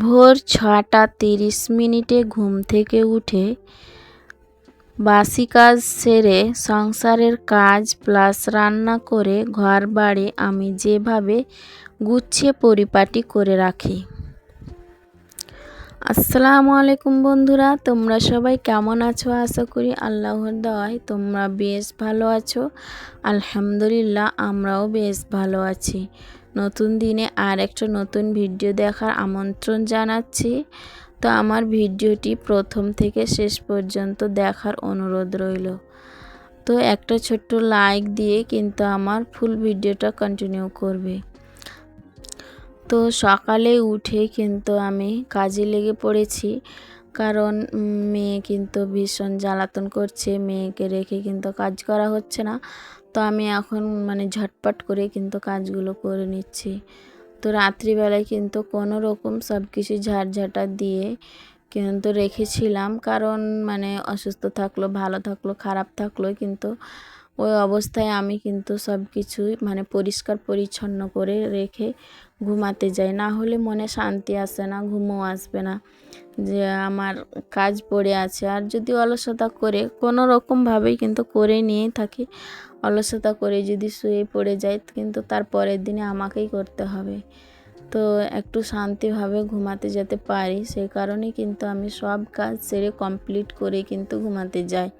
ভোর ৬টা ৩০ মিনিটে ঘুম থেকে উঠে বাসি কাজ সেরে সংসারের কাজ প্লাস রান্না করে ঘর বাড়ি আমি যেভাবে গুছিয়ে পরিপাটি করে রাখি। আসসালামু আলাইকুম বন্ধুরা, তোমরা সবাই কেমন আছো? আশা করি আল্লাহর দয়ায় তোমরা বেশ ভালো আছো। আলহামদুলিল্লাহ, আমরাও বেশ ভালো আছি। নতুন দিনে আর একটা নতুন ভিডিও দেখার আমন্ত্রণ জানাচ্ছি। তো আমার ভিডিওটি প্রথম থেকে শেষ পর্যন্ত দেখার অনুরোধ রইল। তো একটা ছোট্ট লাইক দিয়ে কিন্তু আমার ফুল ভিডিওটা কন্টিনিউ করবে। তো সকালে উঠে কিন্তু আমি কাজে লেগে পড়েছি, কারণ মেয়ে কিন্তু ভীষণ জ্বালাতন করছে। মেয়েকে রেখে কিন্তু কাজ করা হচ্ছে না। তো আমি এখন ঝটপট করে কিন্তু কাজগুলো করে নিচ্ছি। তো রাত্রিবেলায় কিন্তু কোনো রকম সব কিছু ঝাড়ঝাঁটা দিয়ে কিন্তু রেখেছিলাম, কারণ অসুস্থ থাকলো, ভালো থাকলো, খারাপ থাকলো, কিন্তু ওই অবস্থায় আমি কিন্তু সব কিছুই পরিষ্কার পরিচ্ছন্ন করে রেখে ঘুমাতে যাই। না হলে মনে শান্তি আসে না, ঘুমও আসবে না যে আমার কাজ পড়ে আছে। আর যদি অলসতা করে কোনো রকমভাবেই কিন্তু করে নিয়েই থাকি, অলসতা করে যদি শুয়ে পড়ে যাই কিন্তু তার পরের দিনে আমাকেই করতে হবে। তো একটু শান্তিভাবে ঘুমাতে যেতে পারি, সেই কারণেই কিন্তু আমি সব কাজ সেরে কমপ্লিট করে কিন্তু ঘুমাতে যাই।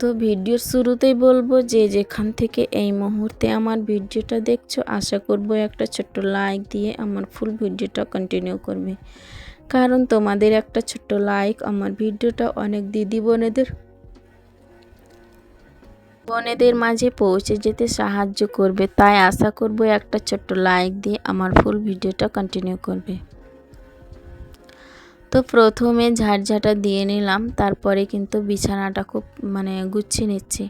তো ভিডিওর শুরুতেই বলবো, যে যেখান থেকে এই মুহূর্তে আমার ভিডিওটা দেখছো, আশা করব একটা ছোট্ট লাইক দিয়ে আমার ফুল ভিডিওটা কন্টিনিউ করবে, কারণ তোমাদের একটা ছোট্ট লাইক আমার ভিডিওটা অনেক দিদি বোনেদের মাঝে পৌঁছে যেতে সাহায্য করবে। তাই আশা করব একটা ছোট্ট লাইক দিয়ে আমার ফুল ভিডিওটা কন্টিনিউ করবে। তো প্রথমে ঝাড়ঝাঁটা দিয়ে নিলাম, তারপরে কিন্তু বিছানাটা খুব গুছিয়ে নিচ্ছি,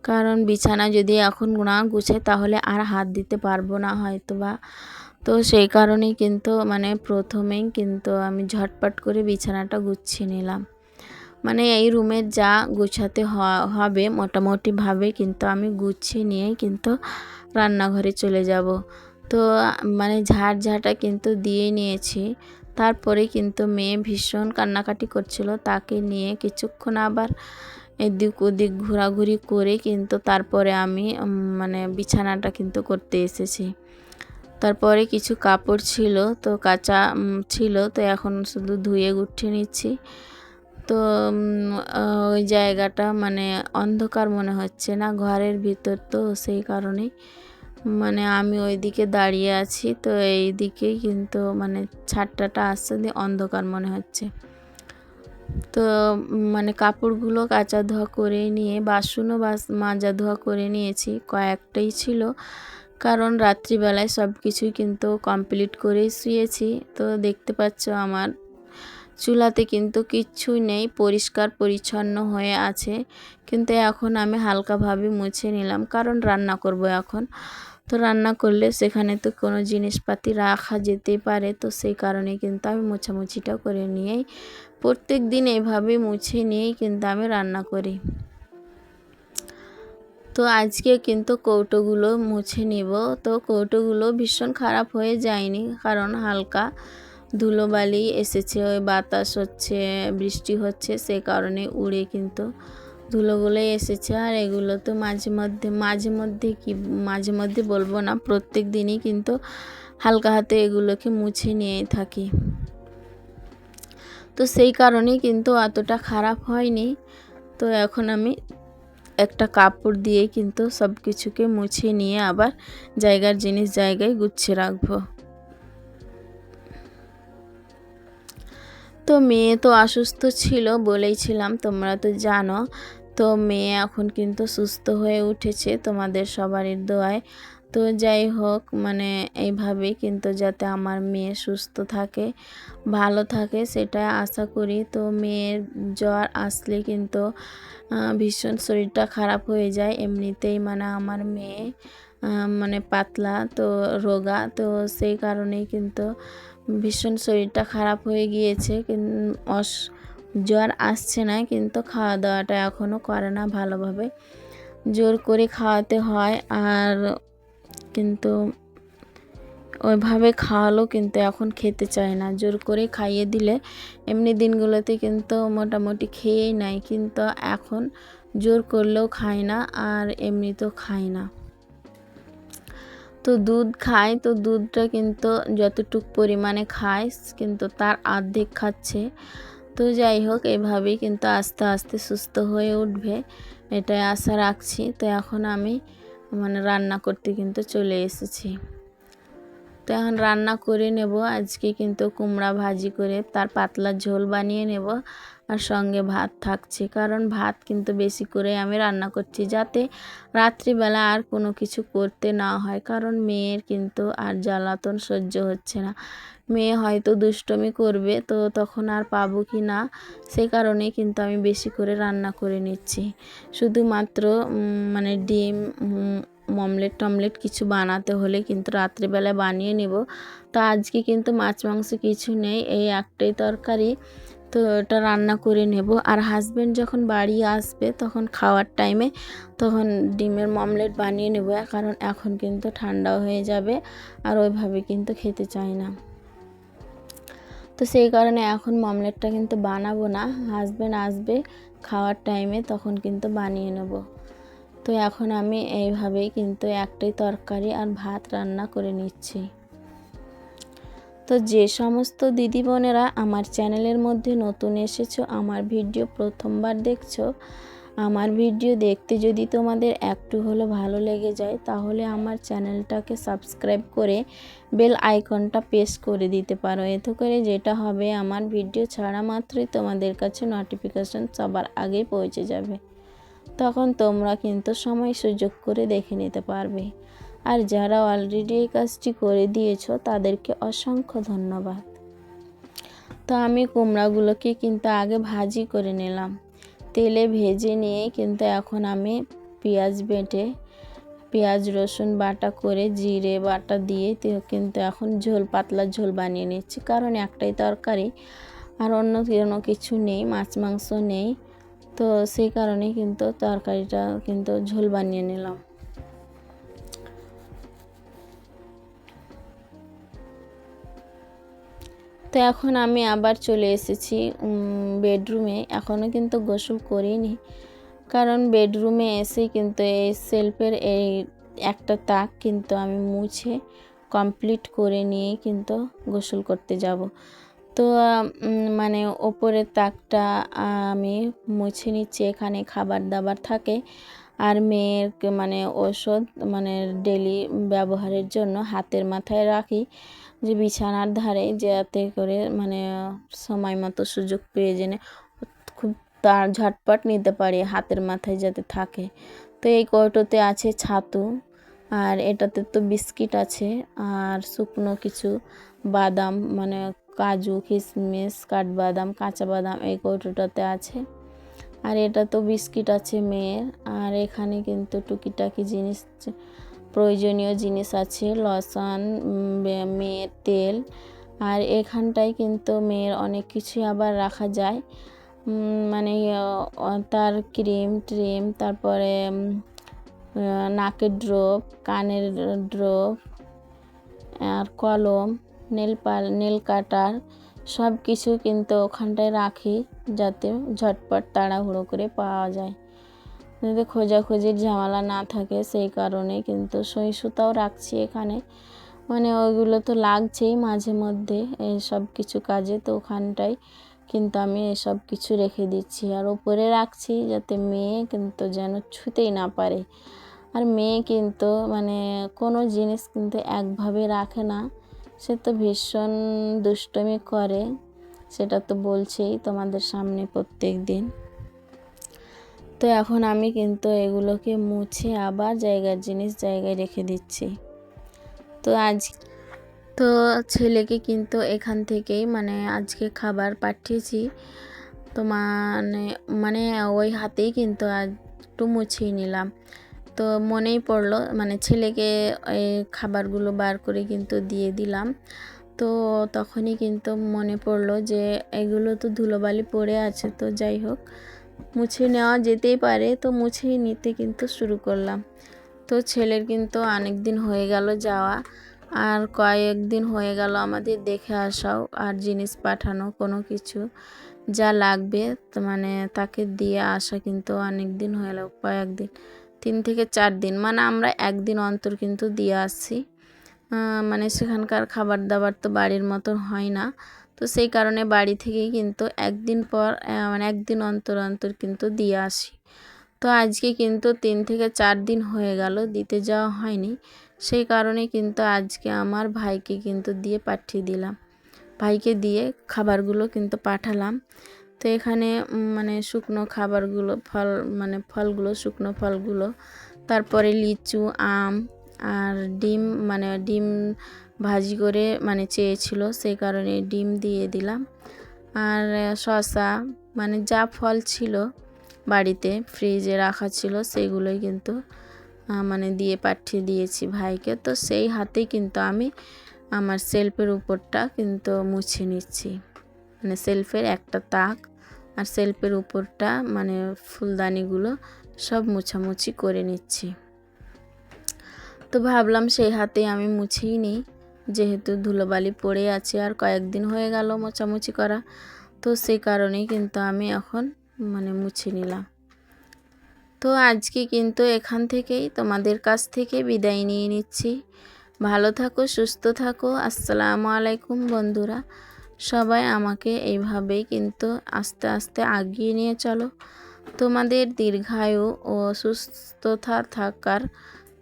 কারণ বিছানা যদি এখন না গুছাই তাহলে আর হাত দিতে পারবো না হয়তো বা। তো সেই কারণেই কিন্তু প্রথমেই কিন্তু আমি ঝটপট করে বিছানাটা গুছিয়ে নিলাম। এই রুমের যা গুছাতে হবে মোটামুটিভাবে কিন্তু আমি গুছিয়ে নিয়েই কিন্তু রান্নাঘরে চলে যাব। তো ঝাড়ঝাঁটা কিন্তু দিয়ে নিয়েছি। তারপরে কিন্তু মেয়ে ভীষণ কান্নাকাটি করছিল, তাকে নিয়ে কিছুক্ষণ আবার এদিক ওদিক ঘোরাঘুরি করে কিন্তু তারপরে আমি বিছানাটা কিন্তু করতে এসেছি। তারপরে কিছু কাপড় ছিল, তো কাঁচা ছিল, তো এখন শুধু ধুয়ে গুছিয়ে নিচ্ছি। তো ওই জায়গাটা অন্ধকার মনে হচ্ছে না, ঘরের ভিতর, তো সেই কারণেই আমি ওইদিকে দাঁড়িয়ে আছি। তো এই দিকেই কিন্তু ছাদটা আসছে দিয়ে অন্ধকার মনে হচ্ছে। তো কাপড়গুলো কাচা ধোয়া করে নিয়ে বাসনও মাজা ধোয়া করে নিয়েছি, কয়েকটাই ছিল, কারণ রাত্রিবেলায় সব কিছুই কিন্তু কমপ্লিট করে শুয়েছি। তো দেখতে পাচ্ছ আমার চুলাতে কিন্তু কিচ্ছুই নেই, পরিষ্কার পরিচ্ছন্ন হয়ে আছে, কিন্তু এখন আমি হালকাভাবে মুছে নিলাম, কারণ রান্না করব এখন। তো রান্না করলে সেখানে তো কোনো জিনিসপাতি রাখা যেতে পারে, তো সেই কারণে কিন্তু আমি মোছামুছিটা করে নিয়েই প্রত্যেক দিন এভাবে মুছে নিয়েই কিন্তু আমি রান্না করি। তো আজকে কিন্তু কৌটোগুলো মুছে নিব। তো কৌটোগুলো ভীষণ খারাপ হয়ে যায়নি, কারণ হালকা ধুলোবালি এসেছে, ওই বাতাস হচ্ছে, বৃষ্টি হচ্ছে, সে কারণে উড়ে কিন্তু ধুলোগুলো এসেছে। আর এগুলো তো মাঝে মধ্যে বলবো না, প্রত্যেক দিনই কিন্তু হালকা হাতে এগুলোকে মুছে নিয়েই থাকি। তো সেই কারণেই কিন্তু অতটা খারাপ হয়নি। তো এখন আমি একটা কাপড় দিয়ে কিন্তু সব কিছুকে মুছে নিয়ে আবার জায়গার জিনিস জায়গায় গুছিয়ে রাখবো। তো মেয়ে তো অসুস্থ ছিল, বলেইছিলাম, তোমরা তো জানো। তো মেয়ে এখন কিন্তু সুস্থ হয়ে উঠেছে তোমাদের সবারই দোয়ায়। তো যাই হোক, এইভাবেই কিন্তু যাতে আমার মেয়ে সুস্থ থাকে, ভালো থাকে, সেটাই আশা করি। তো মেয়ের জ্বর আসলে কিন্তু ভীষণ শরীরটা খারাপ হয়ে যায় এমনিতেই, আমার মেয়ে পাতলা, তো রোগা, তো সেই কারণেই কিন্তু ভীষণ শরীরটা খারাপ হয়ে গিয়েছে। জ্বর আসছে না, কিন্তু খাওয়া দাওয়াটা এখনও করে না ভালোভাবে, জোর করে খাওয়াতে হয়। আর কিন্তু ওইভাবে খাওয়ালেও কিন্তু এখন খেতে চায় না, জোর করে খাইয়ে দিলে এমনি দিনগুলোতে কিন্তু মোটামুটি খেয়েই নেয়, কিন্তু এখন জোর করলেও খায় না আর এমনিতেও খায় না। তো দুধ খায়, তো দুধটা কিন্তু যতটুক পরিমাণে খায় কিন্তু তার অর্ধেক খাচ্ছে। তো যাই হোক, এভাবেই কিন্তু আস্তে আস্তে সুস্থ হয়ে উঠবে, এটাই আশা রাখছি। তো এখন আমি রান্না করতে কিন্তু চলে এসেছি। তো এখন রান্না করে নেব। আজকে কিন্তু কুমড়া ভাজি করে তার পাতলা ঝোল বানিয়ে নেব, আর সঙ্গে ভাত থাকছে, কারণ ভাত কিন্তু বেশি করে আমি রান্না করছি যাতে রাত্রিবেলা আর কোনো কিছু করতে না হয়, কারণ মেয়ের কিন্তু আর জ্বালাতন সহ্য হচ্ছে না। মেয়ে হয়তো দুষ্টুমি করবে, তো তখন আর পাবো কি না, সেই কারণেই কিন্তু আমি বেশি করে রান্না করে নিচ্ছি। শুধুমাত্র ডিম অমলেট টমলেট কিছু বানাতে হলে কিন্তু রাত্রিবেলা বানিয়ে নেব। তো আজকে কিন্তু মাছ মাংস কিছু নেই, এই একটাই তরকারি, তো এটা রান্না করে নেব। আর হাজব্যান্ড যখন বাড়ি আসবে তখন খাওয়ার টাইমে তখন ডিমের অমলেট বানিয়ে নেব, কারণ এখন কিন্তু ঠান্ডাও হয়ে যাবে আর ওইভাবে কিন্তু খেতে চায় না। তো সেই কারণে এখন অমলেটটা কিন্তু বানাবো না, হাজব্যান্ড আসবে খাওয়ার টাইমে তখন কিন্তু বানিয়ে নেব। তো এখন আমি এইভাবেই কিন্তু একটাই তরকারি আর ভাত রান্না করে নিচ্ছি। তো যে সমস্ত দিদি বোনেরা আমার চ্যানেলের মধ্যে নতুন এসেছো, আমার ভিডিও প্রথমবার দেখছো, আমার ভিডিও দেখতে যদি তোমাদের একটু হলো ভালো লেগে যায় তাহলে আমার চ্যানেলটাকে সাবস্ক্রাইব করে বেল আইকনটা প্রেস করে দিতে পারো। এতে করে যেটা হবে, আমার ভিডিও ছাড়া মাত্রই তোমাদের কাছে নোটিফিকেশন সবার আগে পৌঁছে যাবে, তখন তোমরা কিন্তু সময় সুযোগ করে দেখে নিতে পারবে। আর যারা অলরেডি এই কাজটি করে দিয়েছো তাদেরকে অসংখ্য ধন্যবাদ। তো আমি কুমড়াগুলোকে কিন্তু আগে ভাজি করে নিলাম, তেলে ভেজে নিয়ে কিন্তু এখন আমি পেঁয়াজ রসুন বাটা করে জিরে বাটা দিয়ে কিন্তু এখন পাতলা ঝোল বানিয়ে নিচ্ছি, কারণ একটাই তরকারি আর অন্য কোনো কিছু নেই, মাছ মাংস নেই। তো সেই কারণে কিন্তু তরকারিটা কিন্তু ঝোল বানিয়ে নিলাম। তো এখন আমি আবার চলে এসেছি বেডরুমে, এখনও কিন্তু গোসল করিনি, কারণ বেডরুমে এসেই কিন্তু এই সেলফের এই একটা তাক কিন্তু আমি মুছে কমপ্লিট করে নিয়ে কিন্তু গোসল করতে যাব। তো ওপরের তাকটা আমি মুছে নিচ্ছি, এখানে খাবার দাবার থাকে আর মেয়ের ওষুধ ডেলি ব্যবহারের জন্য হাতের মাথায় রাখি, যে বিছানার ধারে, যাতে করে সময় মতো সুযোগ পেয়ে জেনে খুব তার ঝটপট নিতে পারি, হাতের মাথায় যাতে থাকে। তো এই কৌটোতে আছে ছাতু, আর এটাতে তো বিস্কিট আছে আর শুকনো কিছু বাদাম কাজু কিশমিশ কাঠবাদাম কাঁচা বাদাম এই কৌটোটাতে আছে, আর এটা তো বিস্কিট আছে মেয়ের। আর এখানে কিন্তু টুকিটাকি জিনিস, প্রয়োজনীয় জিনিস আছে, লসন, মেয়ের তেল, আর এখানটায় কিন্তু মেয়ের অনেক কিছুই আবার রাখা যায়, তার ক্রিম ট্রিম, তারপরে নাকের ড্রপ, কানের ড্রপ, আর কলম, নেল কাটার, সব কিছু কিন্তু ওখানটায় রাখি যাতে ঝটপট তাড়াহুড়ো করে পাওয়া যায়, যাতে খোঁজাখুঁজির ঝামেলা না থাকে। সেই কারণে কিন্তু সুই সুতাও রাখছি এখানে, ওইগুলো তো লাগছেই মাঝে মধ্যে এই সব কিছু কাজে, তো ওখানটায় কিন্তু আমি এসব কিছু রেখে দিচ্ছি। আর ওপরে রাখছি যাতে মেয়ে কিন্তু যেন ছুঁতেই না পারে। আর মেয়ে কিন্তু কোনো জিনিস কিন্তু একভাবে রাখে না, সে তো ভীষণ দুষ্টুমি করে, সেটা তো বলছেই তোমাদের সামনে প্রত্যেক দিন। তো এখন আমি কিন্তু এগুলোকে মুছে আবার জায়গার জিনিস জায়গায় রেখে দিচ্ছি। তো ছেলেকে কিন্তু এখান থেকেই আজকে খাবার পাঠিয়েছি, তো ওই হাতেই কিন্তু একটু মুছিয়ে নিলাম। তো মনেই পড়লো ছেলেকে এই খাবারগুলো বার করে কিন্তু দিয়ে দিলাম, তো তখনই কিন্তু মনে পড়লো যে এগুলো তো ধুলোবালি পড়ে আছে, তো যাই হোক মুছে নেওয়া যেতেই পারে, তো মুছেই নিতে কিন্তু শুরু করলাম। তো ছেলের কিন্তু অনেক দিন হয়ে গেল যাওয়া, আর কয়েকদিন হয়ে গেল আমাদের দেখে আসাও আর জিনিস পাঠানো, কোনো কিছু যা লাগবে মানে তাকে দিয়ে আসা কিন্তু অনেক দিন হয়ে গেল, কয়েকদিন 3 থেকে 4 দিন, মানে আমরা একদিন অন্তর কিন্তু দিয়ে আসছি। মানে সেখানকার খাবার দাবার তো বাড়ির মতন হয় না, তো সেই কারণে বাড়ি থেকেই কিন্তু একদিন পর মানে একদিন অন্তর অন্তর কিন্তু দিয়ে আসি। তো আজকে কিন্তু 3 থেকে 4 দিন হয়ে গেল দিতে যাওয়া হয়নি, সেই কারণে কিন্তু আজকে আমার ভাইকে কিন্তু দিয়ে পাঠিয়ে দিলাম, ভাইকে দিয়ে খাবারগুলো কিন্তু পাঠালাম। তো এখানে মানে শুকনো খাবারগুলো মানে ফলগুলো, শুকনো ফলগুলো, তারপরে লিচু, আম আর ডিম, মানে ডিম ভাজি করে মানে চেয়েছিল, সেই কারণে ডিম দিয়ে দিলাম। আর শসা, মানে যা ফল ছিল বাড়িতে ফ্রিজে রাখা ছিল সেগুলোই কিন্তু মানে দিয়ে পাঠিয়ে দিয়েছি ভাইকে। তো সেই হাতেই কিন্তু আমি আমার সেলফের উপরটা কিন্তু মুছে নিচ্ছি, মানে সেলফের একটা তাক আর সেলফের উপরটা মানে ফুলদানিগুলো সব মুছামুছি করে নিচ্ছি। তো ভাবলাম সেই হাতেই আমি মুছেই নিই, যেহেতু ধুলোবালি পড়ে আছে আর কয়েকদিন হয়ে গেল মোছামুছি করা, তো সেই কারণেই কিন্তু আমি এখন মানে মুছে নিলাম। তো আজকে কিন্তু এখান থেকেই তোমাদের কাছ থেকে বিদায় নিয়ে নিচ্ছি। ভালো থাকো, সুস্থ থাকো। আসসালামু আলাইকুম বন্ধুরা। সবাই আমাকে এইভাবেই কিন্তু আস্তে আস্তে আগিয়ে নিয়ে চলো। তোমাদের দীর্ঘায়ু ও সুস্থতা থাকার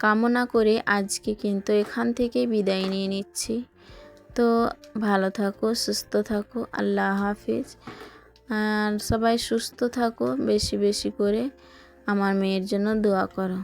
কামনা করে আজকে কিন্তু এখান থেকে বিদায় নিয়ে নিচ্ছি। তো ভালো থাকো, সুস্থ থাকো। আল্লাহ হাফিজ। আর সবাই সুস্থ থাকো, বেশি বেশি করে আমার মেয়ের জন্য দোয়া করো।